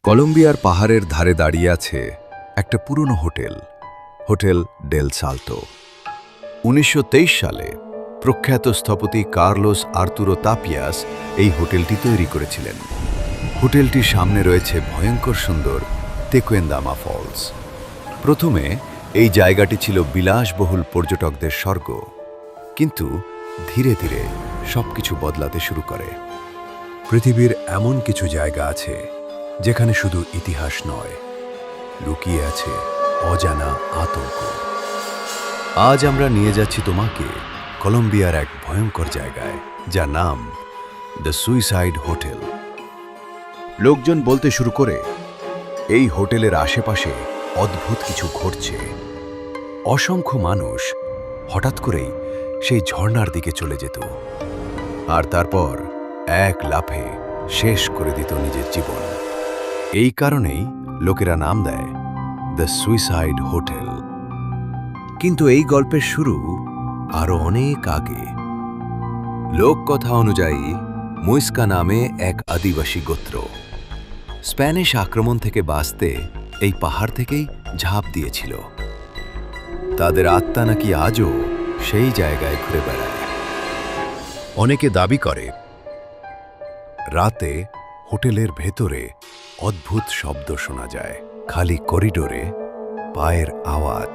কলম্বিয়ার পাহাড়ের ধারে দাঁড়িয়ে আছে একটা পুরনো হোটেল, হোটেল ডেল সালতো। ১৯২৩ সালে প্রখ্যাত স্থপতি কার্লোস আর্তুরো তাপিয়াস এই হোটেলটি তৈরি করেছিলেন। হোটেলটির সামনে রয়েছে ভয়ঙ্কর সুন্দর তেকুয়েন্দামা ফলস। প্রথমে এই জায়গাটি ছিল বিলাসবহুল পর্যটকদের স্বর্গ, কিন্তু ধীরে ধীরে সবকিছু বদলাতে শুরু করে। পৃথিবীর এমন কিছু জায়গা আছে যেখানে শুধু ইতিহাস নয়, লুকিয়ে আছে অজানা আতঙ্ক। আজ আমরা নিয়ে যাচ্ছি তোমাকে কলম্বিয়ার এক ভয়ঙ্কর জায়গায়, যার নাম দ্য সুইসাইড হোটেল। লোকজন বলতে শুরু করে এই হোটেলের আশেপাশে অদ্ভুত কিছু ঘটছে। অসংখ্য মানুষ হঠাৎ করেই সেই ঝর্ণার দিকে চলে যেত, আর তারপর এক লাফে শেষ করে দিত নিজের জীবন। এই কারণেই লোকেরা নাম দেয় দ্য সুইসাইড হোটেল। কিন্তু এই গল্পের শুরু আরো অনেক আগে। লোককথা অনুযায়ী মুইস্কা নামে এক আদিবাসী গোত্র স্প্যানিশ আক্রমণ থেকে বাঁচতে এই পাহাড় থেকেই ঝাঁপ দিয়েছিল। তাদের আত্মা নাকি আজও সেই জায়গায় ঘুরে বেড়ায়। অনেকে দাবি করে রাতে হোটেলের ভেতরে অদ্ভুত শব্দ শোনা যায়, খালি করিডোরে পায়ের আওয়াজ,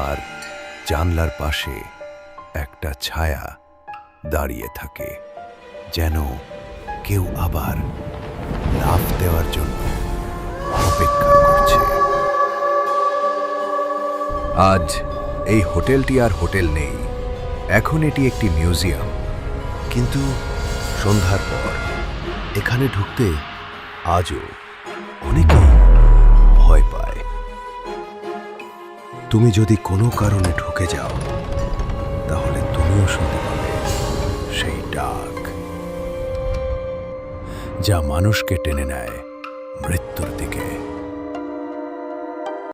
আর জানলার পাশে একটা ছায়া দাঁড়িয়ে থাকে, যেন কেউ আবার লাফ দেওয়ার জন্য অপেক্ষা করছে। আজ এই হোটেলটি আর হোটেল নেই, এখন এটি একটি মিউজিয়াম। কিন্তু সন্ধ্যার পর এখানে ঢুকতে আজও অনেকেই ভয় পায়। তুমি যদি কোনো কারণে ঢুকে যাও, তাহলে তুমিও শুনতে পাবে সেই ডাক, যা মানুষকে টেনে নেয় মৃত্যুর দিকে।